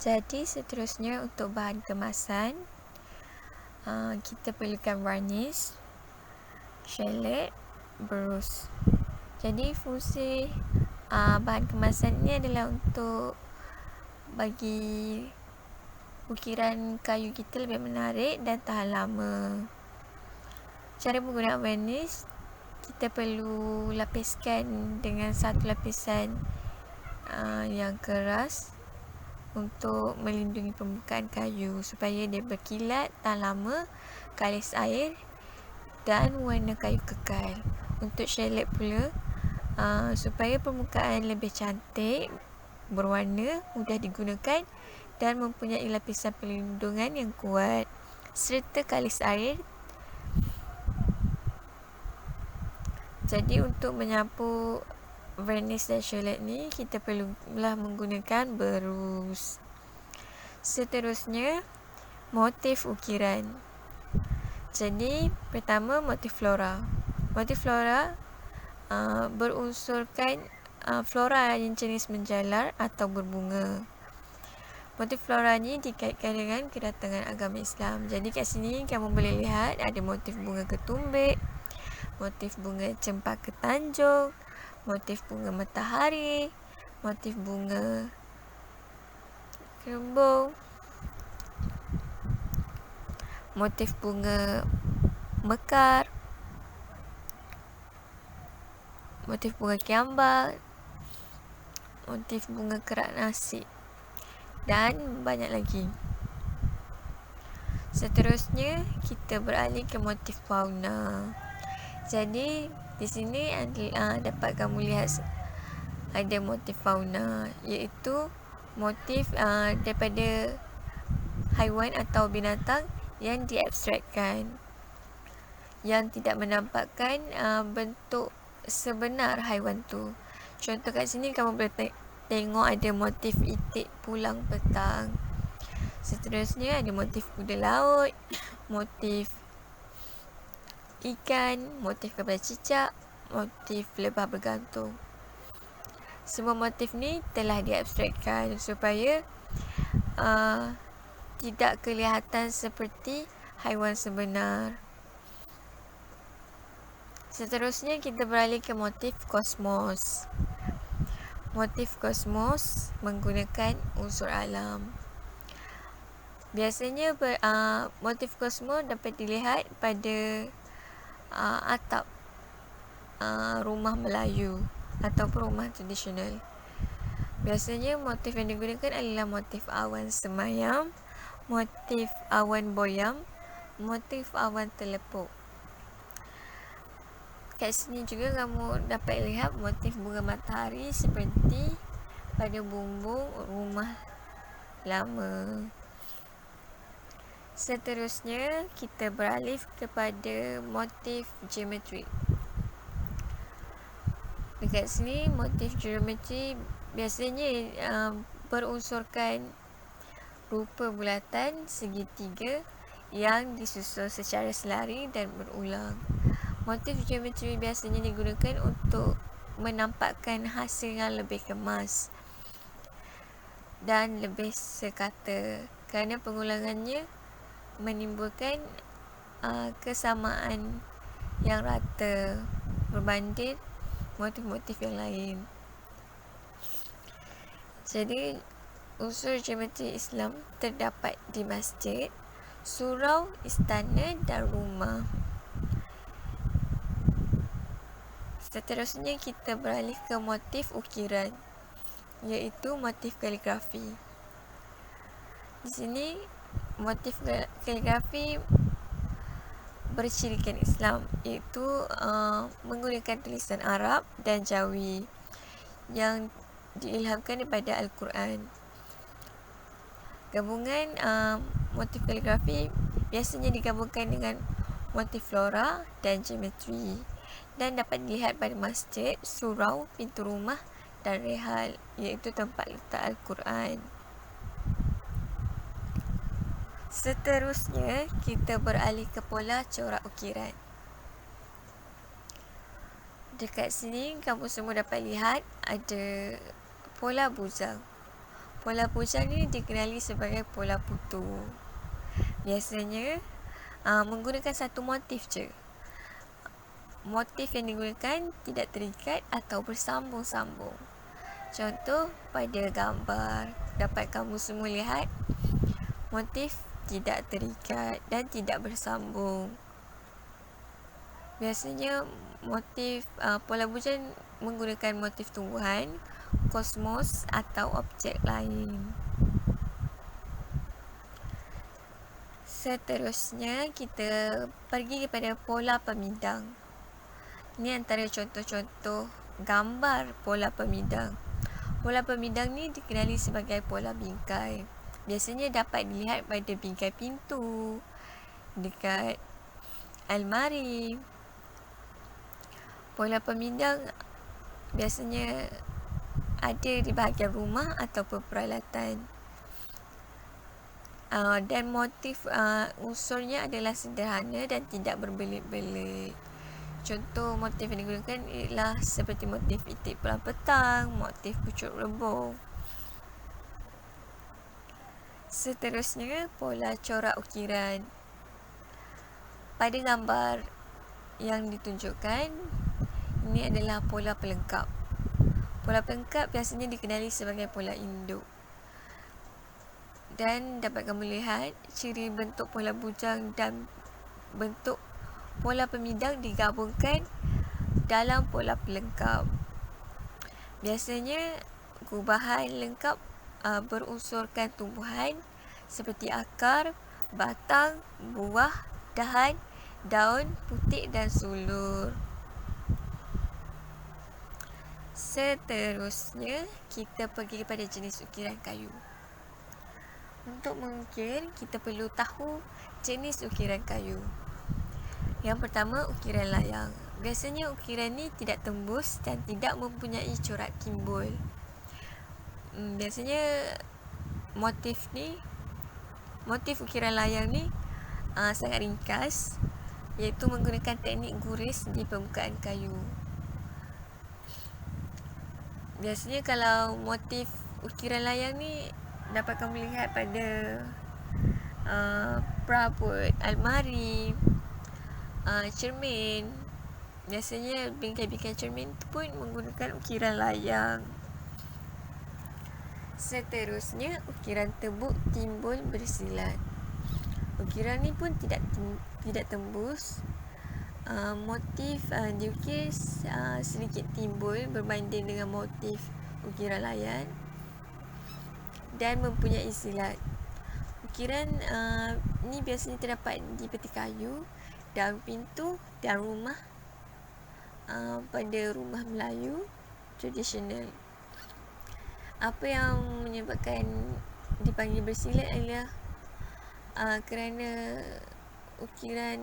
Jadi seterusnya untuk bahan kemasan, kita perlukan varnish, shellac, berus. Jadi fungsi bahan kemasan ni adalah untuk bagi ukiran kayu kita lebih menarik dan tahan lama. Cara menggunakan varnish, kita perlu lapiskan dengan satu lapisan yang keras untuk melindungi permukaan kayu supaya dia berkilat, tahan lama, kalis air dan warna kayu kekal. Untuk shellac pula, supaya permukaan lebih cantik, berwarna, mudah digunakan dan mempunyai lapisan perlindungan yang kuat serta kalis air. Jadi untuk menyapu varnish dan shellac ni, kita perlulah menggunakan berus. Seterusnya, motif ukiran. Jadi pertama, motif flora. Motif flora berunsurkan flora yang jenis menjalar atau berbunga. Motif flora ni dikaitkan dengan kedatangan agama Islam. Jadi kat sini kamu boleh lihat ada motif bunga ketumbit, motif bunga cempaka tanjung, motif bunga matahari, motif bunga kerembung, motif bunga mekar, motif bunga kiambak, motif bunga kerak nasi dan banyak lagi. Seterusnya kita beralih ke motif fauna. Jadi di sini dapat kamu lihat ada motif fauna, iaitu motif daripada haiwan atau binatang yang diabstrakkan, yang tidak menampakkan bentuk sebenar haiwan tu. Contoh kat sini kamu boleh tengok ada motif itik pulang petang. Seterusnya ada motif kuda laut, motif ikan, motif kepala cicak, motif lebah bergantung. Semua motif ni telah diabstrakkan supaya tidak kelihatan seperti haiwan sebenar. Seterusnya kita beralih ke motif kosmos. Motif kosmos menggunakan unsur alam. Biasanya motif kosmos dapat dilihat pada atap rumah Melayu ataupun rumah tradisional. Biasanya motif yang digunakan adalah motif awan semayam, motif awan boyam, motif awan telepuk. Kat sini juga kamu dapat lihat motif bunga matahari seperti pada bumbung rumah lama. Seterusnya kita beralih kepada motif geometri. Dekat sini motif geometri biasanya berunsurkan rupa bulatan segitiga yang disusun secara selari dan berulang. Motif geometri biasanya digunakan untuk menampakkan hasil yang lebih kemas dan lebih sekata, kerana pengulangannya menimbulkan kesamaan yang rata berbanding motif-motif yang lain. Jadi unsur geometri Islam terdapat di masjid, surau, istana dan rumah. Seterusnya kita beralih ke motif ukiran, iaitu motif kaligrafi. Di sini motif kaligrafi bercirikan Islam, iaitu menggunakan tulisan Arab dan Jawi yang diilhamkan daripada Al-Quran. Gabungan motif kaligrafi biasanya digabungkan dengan motif flora dan geometri dan dapat dilihat pada masjid, surau, pintu rumah dan rihal, iaitu tempat letak Al-Quran. Seterusnya kita beralih ke pola corak ukiran. Dekat sini kamu semua dapat lihat ada pola bujang. Pola bujang ni dikenali sebagai pola putu. Biasanya menggunakan satu motif je. Motif yang digunakan tidak terikat atau bersambung-sambung. Contoh pada gambar dapat kamu semua lihat, motif tidak terikat dan tidak bersambung. Biasanya motif pola bujang menggunakan motif tumbuhan, kosmos atau objek lain. Seterusnya kita pergi kepada pola pemidang. Ini antara contoh-contoh gambar pola pemidang. Pola pemidang ni dikenali sebagai pola bingkai. Biasanya dapat dilihat pada bingkai pintu, dekat almari. Pola pemidang biasanya ada di bahagian rumah ataupun peralatan. Dan motif unsurnya adalah sederhana dan tidak berbelit-belit. Contoh motif yang digunakan ialah seperti motif itik pulang petang, motif pucuk rebung. Seterusnya, pola corak ukiran. Pada gambar yang ditunjukkan, ini adalah pola pelengkap. Pola pelengkap biasanya dikenali sebagai pola induk. Dan dapat kamu lihat ciri bentuk pola bujang dan bentuk pola pemidang digabungkan dalam pola pelengkap. Biasanya gubahan lengkap berunsurkan tumbuhan seperti akar, batang, buah, dahan, daun, putik dan sulur. Seterusnya, kita pergi kepada jenis ukiran kayu. Untuk mengukir, kita perlu tahu jenis ukiran kayu. Yang pertama, ukiran layang. Biasanya ukiran ni tidak tembus dan tidak mempunyai corak timbul. Biasanya motif ukiran layang ni sangat ringkas, iaitu menggunakan teknik guris di permukaan kayu. Biasanya kalau motif ukiran layang ni dapat kamu lihat pada perabot, almari, cermin. Biasanya bingkai-bingkai cermin tu pun menggunakan ukiran layang. Seterusnya, ukiran tebuk timbul bersilat. Ukiran ni pun tidak tembus. Motif diukir sedikit timbul berbanding dengan motif ukiran layang dan mempunyai silat. Ukiran ni biasanya terdapat di peti kayu, daun pintu dan rumah pada rumah Melayu tradisional. Apa yang menyebabkan dipanggil bersilat adalah kerana ukiran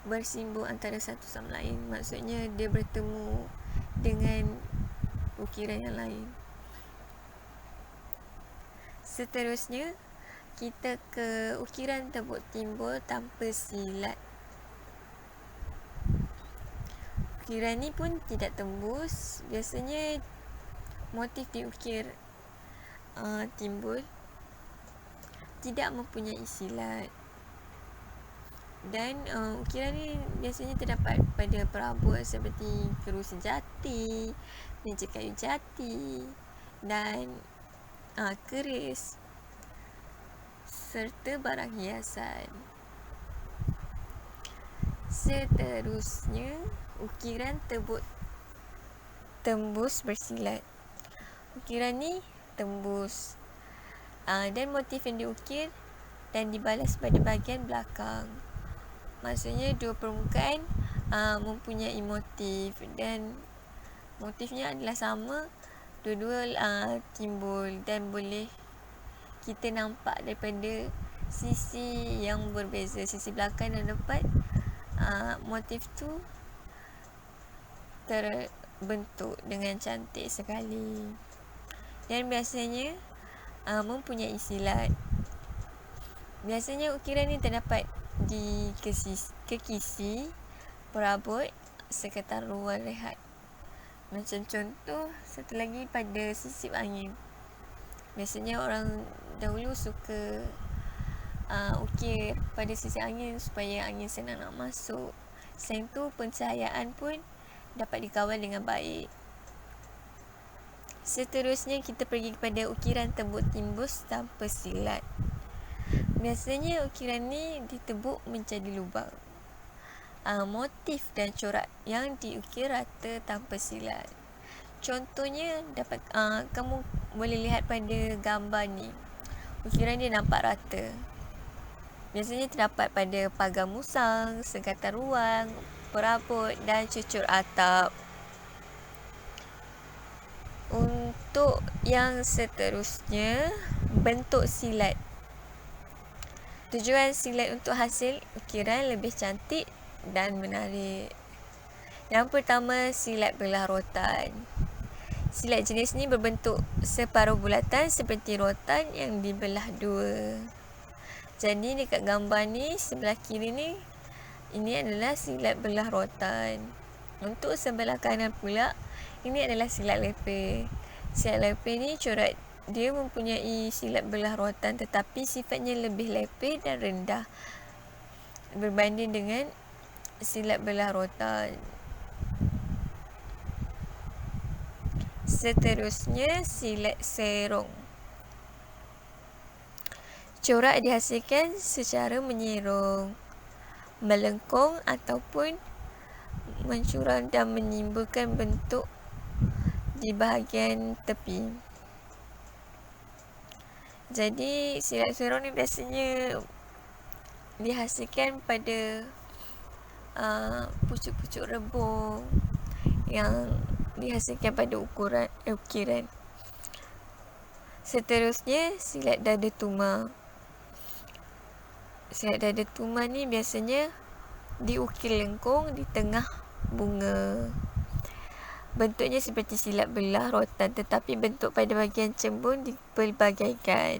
bersimbol antara satu sama lain. Maksudnya dia bertemu dengan ukiran yang lain. Seterusnya, kita ke ukiran tebuk timbul tanpa silat. Ukiran ni pun tidak tembus. Biasanya motif diukir timbul tidak mempunyai silat. Dan ukiran ni biasanya terdapat pada perabot seperti kerusi jati, meja kayu jati dan keris serta barang hiasan. Seterusnya, ukiran tebuk tembus bersilat. Ukiran ni tembus dan motif yang diukir dan dibalas pada bahagian belakang. Maksudnya dua permukaan mempunyai motif dan motifnya adalah sama, dua-dua timbul dan boleh kita nampak daripada sisi yang berbeza, sisi belakang dan depan. Motif tu terbentuk dengan cantik sekali dan biasanya mempunyai silat. Biasanya ukiran ni terdapat di kekisi, perabot, sekitar ruang rehat. Macam contoh, satu lagi pada sisip angin. Biasanya orang dahulu suka ukir pada sisip angin supaya angin senang nak masuk. Selain tu, pencahayaan pun dapat dikawal dengan baik. Seterusnya, kita pergi kepada ukiran tembok timbus tanpa silat. Biasanya ukiran ni ditebuk menjadi lubang. Motif dan corak yang diukir rata tanpa silat. Contohnya dapat kamu boleh lihat pada gambar ni. Ukiran dia nampak rata. Biasanya terdapat pada pagar musang, sengkatan ruang, perabot dan cucur atap. Untuk yang seterusnya, bentuk silat. Tujuan silat untuk hasil ukiran lebih cantik dan menarik. Yang pertama, silat belah rotan. Silat jenis ni berbentuk separuh bulatan seperti rotan yang dibelah dua. Jadi dekat gambar ni, sebelah kiri ni, ini adalah silat belah rotan. Untuk sebelah kanan pula, ini adalah silat leper. Silat leper ni corak dia mempunyai silat belah rotan tetapi sifatnya lebih leper dan rendah berbanding dengan silat belah rotan. Seterusnya, silat serong. Corak dihasilkan secara menyerong, melengkung ataupun mencurang dan menimbulkan bentuk di bahagian tepi. Jadi, silat serong ni biasanya dihasilkan pada pucuk-pucuk rebung yang dihasilkan pada ukiran. Seterusnya, silat dada tuma. Silat dada tuma ni biasanya diukir lengkung di tengah bunga. Bentuknya seperti silat belah rotan tetapi bentuk pada bahagian cembung dipelbagaikan.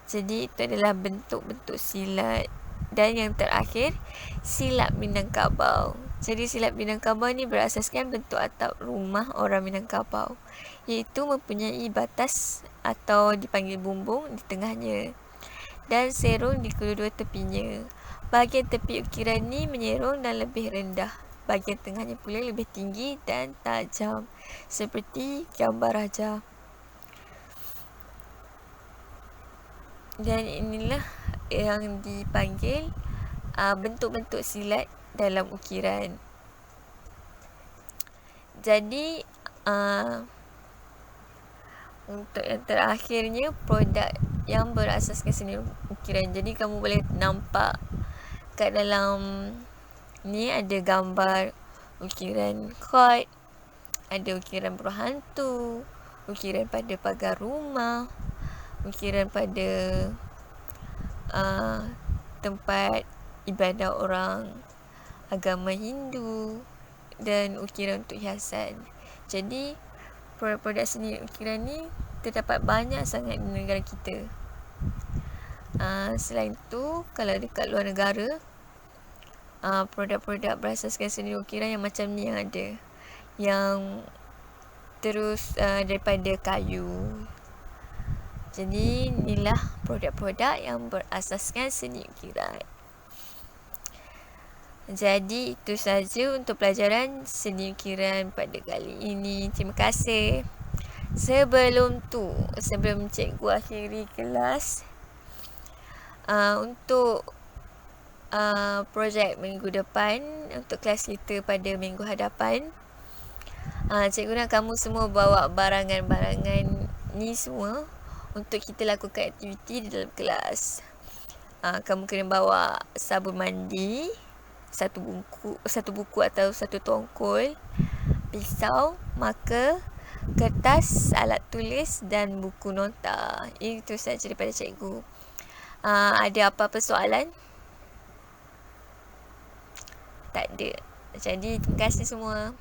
Jadi itu adalah bentuk-bentuk silat. Dan yang terakhir, silat Minangkabau. Jadi silat Minangkabau ni berasaskan bentuk atap rumah orang Minangkabau, iaitu mempunyai batas atau dipanggil bumbung di tengahnya dan serong di kedua-dua tepinya. Bahagian tepi ukiran ni menyerong dan lebih rendah. Bahagian tengahnya pula lebih tinggi dan tajam seperti gambar raja. Dan inilah yang dipanggil bentuk-bentuk silat dalam ukiran. Jadi untuk yang terakhirnya, produk yang berasaskan seni ukiran. Jadi kamu boleh nampak kat dalam ni ada gambar ukiran kot, ada ukiran buruh hantu, ukiran pada pagar rumah, ukiran pada tempat ibadah orang agama Hindu, dan ukiran untuk hiasan. Jadi produk-produk seni ukiran ni terdapat banyak sangat di negara kita. Selain tu, kalau dekat luar negara, produk-produk berasaskan seni ukiran yang macam ni yang ada, yang terus daripada kayu. Jadi inilah produk-produk yang berasaskan seni ukiran. Jadi itu saja untuk pelajaran seni ukiran pada kali ini. Terima kasih. Sebelum cikgu akhiri kelas, untuk projek minggu depan, untuk kelas kita pada minggu hadapan, cikgu nak kamu semua bawa barangan-barangan ni semua untuk kita lakukan aktiviti di dalam kelas. Kamu kena bawa sabun mandi, satu buku atau satu tongkol, pisau, marker, kertas, alat tulis dan buku nota. Itu sahaja daripada cikgu. Ada apa-apa soalan? Tak ada. Jadi terima kasih semua.